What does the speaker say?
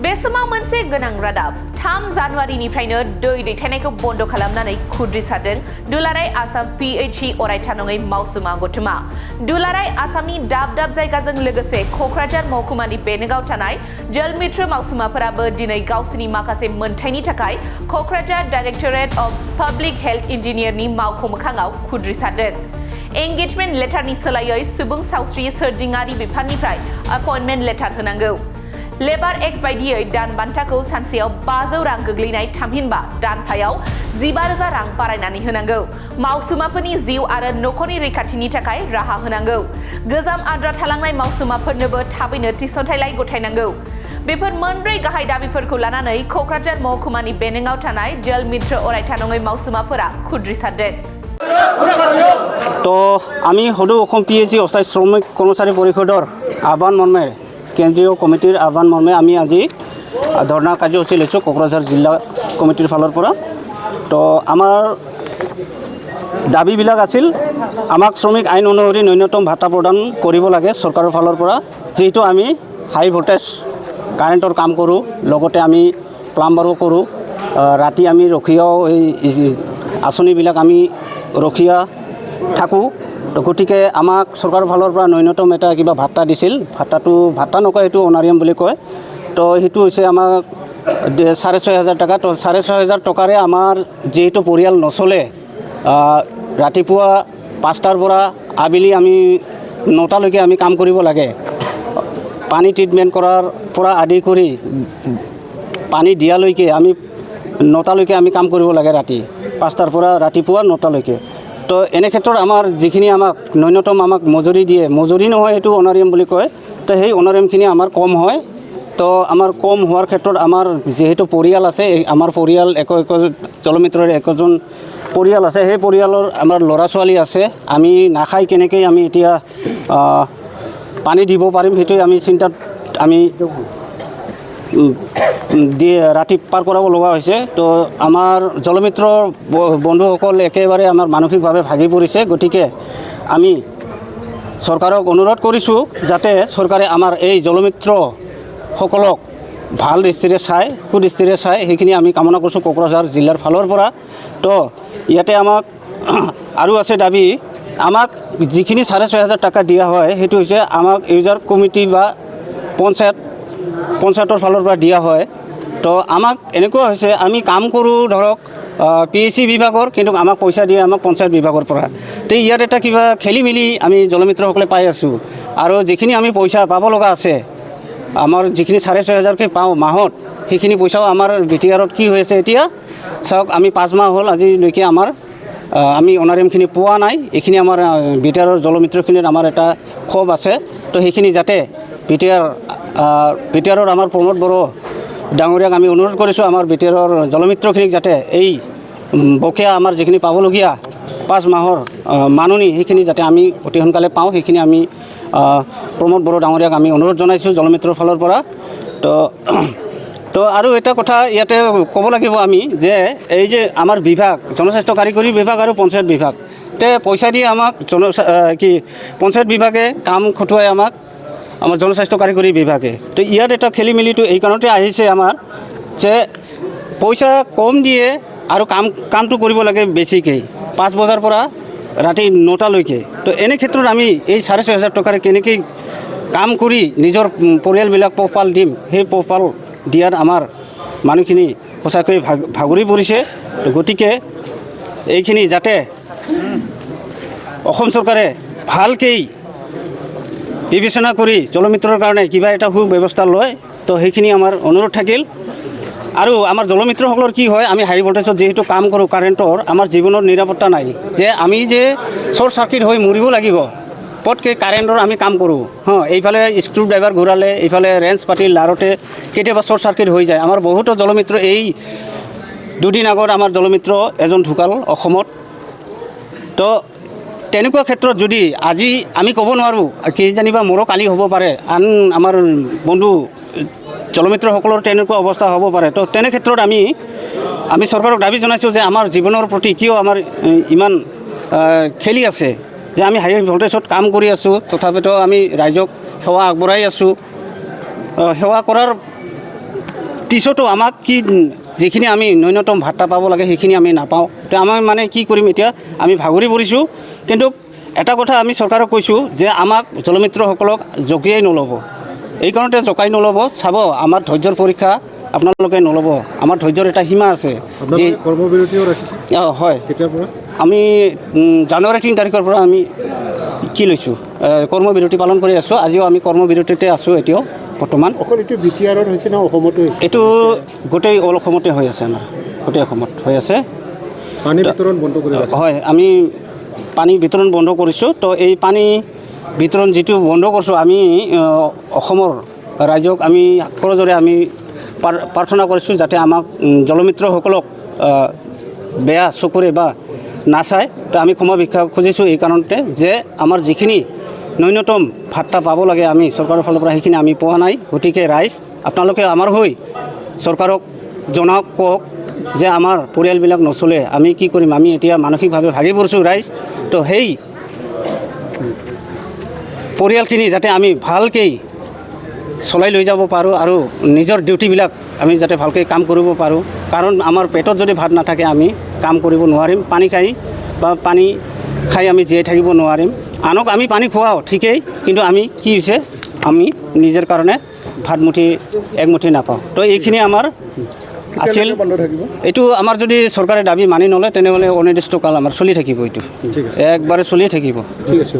बे समाव मोनसे गोनां रादाब 3 जानुवारिनिफ्रायनो दै दैथायनायखौ बन्द खालामनानै खुद्रिसारदों दुलाराय आसाम PHE अरायथा नङै मावसुमा गौथुमा। दुलाराय आसामनि दाब दाब जायगाजों लोगोसे कक्राझार महकुमानि बेनगाव थानाय जल मित्र मावसुमाफोराबो दिनै गावसिनि माखासे मोनथायनि थाखाय Kokrajhar directorate of public health इन्जिनियारनि मावख' मोखाङाव खुद्रिसारदों। एंगेजमेंट लेटारनि सोलायै सुबुं सावस्रि सोरदिङारि बिफाननिफ्राय अपॉइंटमेंट लेटार होनांगौ। लेबार एक्ट बायदियै दान बान्थाखौ सानसेयाव 500 रां गोग्लैनाय थामहिनबा दानफायाव 15,000 रां बारायनानै होनांगौ। मावसुमाफोरनि जिउ आरो नखरनि रैखाथिनि थाखाय राहा होनांगौ। गोजाम आद्रा थालांनाय मावसुमाफोरनोबो थाबैनो थिसनथायलाय गथायनांगौ। बेफोर मोनब्रै गाहाय दाबिफोरखौ लानानै कक्राझार महकुमानि बेनगाव थानाय जल मित्र अरायथा नङै मावसुमाफोरा खुद्रिसारदों। तो আমি সদৌ অসম PHE অস্থায়ী শ্রমিক কর্মচারী পৰিষদৰ আহ্বান মৰ্মে কেন্দ্ৰীয় কমিটিৰ আহ্বান মৰ্মে আমি আজি ধৰ্ণা কাৰ্যসূচী লৈছোঁ কোকৰাঝাৰ জিলা কমিটিৰ ফালৰ পৰা। তো আমাৰ দাবীবিলাক আছিল আমাক শ্ৰমিক আইন অনুসৰি ন্যূনতম ভাতা প্ৰদান কৰিব লাগে চৰকাৰৰ ফালৰ পৰা, যিহেতু আমি হাই ভোল্টেজ কাৰেণ্টৰ কাম কৰোঁ, লগতে আমি প্লাম্বাৰো কৰোঁ, ৰাতি আমি ৰখীয়াও এই আঁচনিবিলাক আমি ৰখীয়া থাকোঁ। তো গতিকে আমাক চৰকাৰৰ ফালৰ পৰা ন্যূনতম এটা কিবা ভাত্তা দিছিল, ভাত্তা নকয়, সেইটো অনাৰিয়াম বুলি কয়। তো সেইটো হৈছে আমাক 6,500 টকা। তো 6,500 টকাৰে আমাৰ যিহেতু পৰিয়াল নচলে, ৰাতিপুৱা 5টাৰ পৰা আবেলি আমি 9টালৈকে আমি কাম কৰিব লাগে। পানী ট্ৰিটমেণ্ট কৰাৰ পৰা আদি কৰি পানী দিয়ালৈকে আমি 9টালৈকে আমি কাম কৰিব লাগে, ৰাতি 5টাৰ পৰা ৰাতিপুৱা 9টালৈকে। তো এনে ক্ষেত্ৰত আমাৰ যিখিনি আমাক ন্যূনতম আমাক মজুৰি দিয়ে, মজুৰি নহয়, সেইটো অনাৰিয়াম বুলি কয়। তো সেই অনাৰিয়ামখিনি আমাৰ কম হয়। তো আমাৰ কম হোৱাৰ ক্ষেত্ৰত আমাৰ যিহেতু পৰিয়াল আছে, আমাৰ পৰিয়াল জলমিত্ৰৰ একোজন পৰিয়াল আছে, সেই পৰিয়ালৰ আমাৰ ল'ৰা ছোৱালী আছে। আমি নাখাই কেনেকৈ আমি এতিয়া পানী দিব পাৰিম, সেইটোৱে আমি চিন্তাত আমি ৰাতি পাৰ কৰাব লগা হৈছে। তো আমাৰ জলমিত্ৰ বন্ধুসকল একেবাৰে আমাৰ মানসিকভাৱে ভাগি পৰিছে। গতিকে আমি চৰকাৰক অনুৰোধ কৰিছোঁ যাতে চৰকাৰে আমাৰ এই জলমিত্ৰসকলক ভাল দৃষ্টিৰে চায়, সুদৃষ্টিৰে চায়, সেইখিনি আমি কামনা কৰিছোঁ কোকৰাঝাৰ জিলাৰ ফালৰ পৰা। তো ইয়াতে আমাক আৰু আছে দাবী, আমাক যিখিনি 6,500 টকা দিয়া হয় সেইটো হৈছে আমাক ইউজাৰ কমিটি বা পঞ্চায়তৰ ফালৰ পৰা দিয়া হয়। তো আমাক এনেকুৱা হৈছে, আমি কাম কৰোঁ ধৰক PHE বিভাগৰ, কিন্তু আমাক পইচা দিয়ে আমাক পঞ্চায়ত বিভাগৰ পৰা। তো ইয়াত এটা কিবা খেলি মেলি আমি জলমিত্ৰসকলে পাই আছোঁ। আৰু যিখিনি আমি পইচা পাব লগা আছে, আমাৰ যিখিনি 6,500কৈ পাওঁ মাহত, সেইখিনি পইচাও আমাৰ BTRত কি হৈ আছে এতিয়া চাওক, আমি 5 মাহ হ'ল আজিলৈকে আমি অনাৰিয়ামখিনি পোৱা নাই। এইখিনি আমাৰ BTRৰ জলমিত্ৰখিনিৰ আমাৰ এটা ক্ষোভ আছে। তো সেইখিনি যাতে BTRৰ আমাৰ প্ৰমোদ বড়ো ডাঙৰীয়াক আমি অনুৰোধ কৰিছোঁ, আমাৰ BTRৰ জলমিত্ৰখিনিক যাতে এই বকেয়া আমাৰ যিখিনি পাবলগীয়া 5 মাহৰ মাননি, সেইখিনি যাতে আমি অতি সোনকালে পাওঁ, সেইখিনি আমি প্ৰমোদ বড়ো ডাঙৰীয়াক আমি অনুৰোধ জনাইছোঁ জলমিত্ৰৰ ফালৰ পৰা। তো আৰু এটা কথা ইয়াতে ক'ব লাগিব আমি, যে এই যে আমাৰ বিভাগ জনস্বাস্থ্য কাৰিকৰী বিভাগ আৰু পঞ্চায়ত বিভাগ, তে পইচা দিয়ে আমাক পঞ্চায়ত বিভাগে কাম খটুৱাই আমাৰ জনস্বাস্থ্য কাৰিকৰী বিভাগে। তো ইয়াত এটা খেলি মেলিটো এই কাৰণতে আহিছে আমাৰ, যে পইচা কম দিয়ে আৰু কামটো কৰিব লাগে বেছিকৈ, 5 বজাৰ পৰা ৰাতি 9টালৈকে। তো এনে ক্ষেত্ৰত আমি এই 6,500 টকাৰে কেনেকৈ কাম কৰি নিজৰ পৰিয়ালবিলাক পোহপাল দিম, সেই পোহপাল দিয়াত আমাৰ মানুহখিনি সঁচাকৈ ভাগৰি পৰিছে। গতিকে এইখিনি যাতে অসম চৰকাৰে ভালকৈ বিবেচনা কৰি জলমিত্ৰৰ কাৰণে কিবা এটা সুব্যৱস্থা লয়। তো সেইখিনি আমাৰ অনুৰোধ থাকিল। আৰু আমাৰ জলমিত্ৰসকলৰ কি হয়, আমি হাই ভল্টেজত যিহেতু কাম কৰোঁ কাৰেণ্টৰ, আমাৰ জীৱনৰ নিৰাপত্তা নাই, যে আমি যে শ্বৰ্ট চাৰ্কিট হৈ মৰিব লাগিব, পটকৈ কাৰেণ্টৰ আমি কাম কৰোঁ। এইফালে স্ক্ৰু ড্ৰাইভাৰ ঘূৰালে, এইফালে ৰেঞ্চ পাতি লাৰতে কেতিয়াবা শ্বৰ্ট চাৰ্কিট হৈ যায়। আমাৰ বহুতো জলমিত্ৰ, এই 2 দিন আগত আমাৰ জলমিত্ৰ এজন ঢুকাল অসমত। তো তেনেকুৱা ক্ষেত্ৰত যদি আজি আমি ক'ব নোৱাৰোঁ, কিজানিবা মোৰো কালি হ'ব পাৰে, আন আমাৰ বন্ধু জলমিত্ৰসকলৰ তেনেকুৱা অৱস্থা হ'ব পাৰে। তো তেনে ক্ষেত্ৰত আমি চৰকাৰক দাবী জনাইছোঁ যে আমাৰ জীৱনৰ প্ৰতি কিয় আমাৰ ইমান খেলি আছে, যে আমি হাই ভল্টেজত কাম কৰি আছোঁ, তথাপিতো আমি ৰাইজক সেৱা আগবঢ়াই আছোঁ। সেৱা কৰাৰ পিছতো আমাক কি যিখিনি আমি ন্যূনতম ভাত্তা পাব লাগে সেইখিনি আমি নাপাওঁ। তো আমি মানে কি কৰিম এতিয়া আমি ভাগৰি পৰিছোঁ। কিন্তু এটা কথা আমি চৰকাৰক কৈছোঁ যে আমাক জলমিত্ৰসকলক জগিয়াই নল'ব, এই কাৰণতে জগাই নল'ব। চাব আমাৰ ধৈৰ্যৰ পৰীক্ষা আপোনালোকে নল'ব, আমাৰ ধৈৰ্যৰ এটা সীমা আছে। যি কৰ্মবিৰতিও ৰাখিছে হয়, কেতিয়াৰ পৰা আমি জানুৱাৰী 3 তাৰিখৰ পৰা আমি কি লৈছোঁ কৰ্মবিৰতি পালন কৰি আছোঁ। আজিও আমি কৰ্মবিৰতিতে আছোঁ এতিয়াও বৰ্তমান। অকল এইটো বিটিআৰত হৈছে না অসমতো হৈছে? এইটো গোটেই অসমতে হৈ আছে, আমাৰ গোটেই অসমত হৈ আছে। পানী বিতৰণ বন্ধ কৰি ৰাখিছে। হয়, আমি পানী বিতৰণ বন্ধ কৰিছোঁ। তো এই পানী বিতৰণ যিটো বন্ধ কৰিছোঁ, আমি অসমৰ ৰাইজক আমি কৰজোৰে আমি প্ৰাৰ্থনা কৰিছোঁ যাতে আমাক জলমিত্ৰসকলক বেয়া চকুৰে বা নাচায়। তো আমি ক্ষমা ভিক্ষা খুজিছোঁ এই কাৰণতে যে আমাৰ যিখিনি ন্যূনতম ভাত্তা পাব লাগে আমি চৰকাৰৰ ফালৰ পৰা সেইখিনি আমি পোৱা নাই। গতিকে ৰাইজ আপোনালোকে আমাৰ হৈ চৰকাৰক জনাওক, কওক যে আমাৰ পৰিয়ালবিলাক নচলে, আমি কি কৰিম। আমি এতিয়া মানসিকভাৱে ভাগি পৰিছোঁ ৰাইজ। তো সেই পৰিয়ালখিনি যাতে আমি ভালকৈ চলাই লৈ যাব পাৰোঁ আৰু নিজৰ ডিউটিবিলাক আমি যাতে ভালকৈ কাম কৰিব পাৰোঁ। কাৰণ আমাৰ পেটত যদি ভাত নাথাকে আমি কাম কৰিব নোৱাৰিম। পানী খাই আমি জীয়াই থাকিব নোৱাৰিম। আনক আমি পানী খুৱাওঁ ঠিকেই, কিন্তু আমি কি হৈছে আমি নিজৰ কাৰণে একমুঠি নাপাওঁ। তো এইখিনি আমাৰ আছিল। বন্ধ থাকিব এইটো আমাৰ যদি চৰকাৰে দাবী মানি নলয় তেনেহ'লে অনিৰ্দিষ্টকাল আমাৰ চলি থাকিব, এইটো একবাৰে চলিয়ে থাকিব। ঠিক আছে।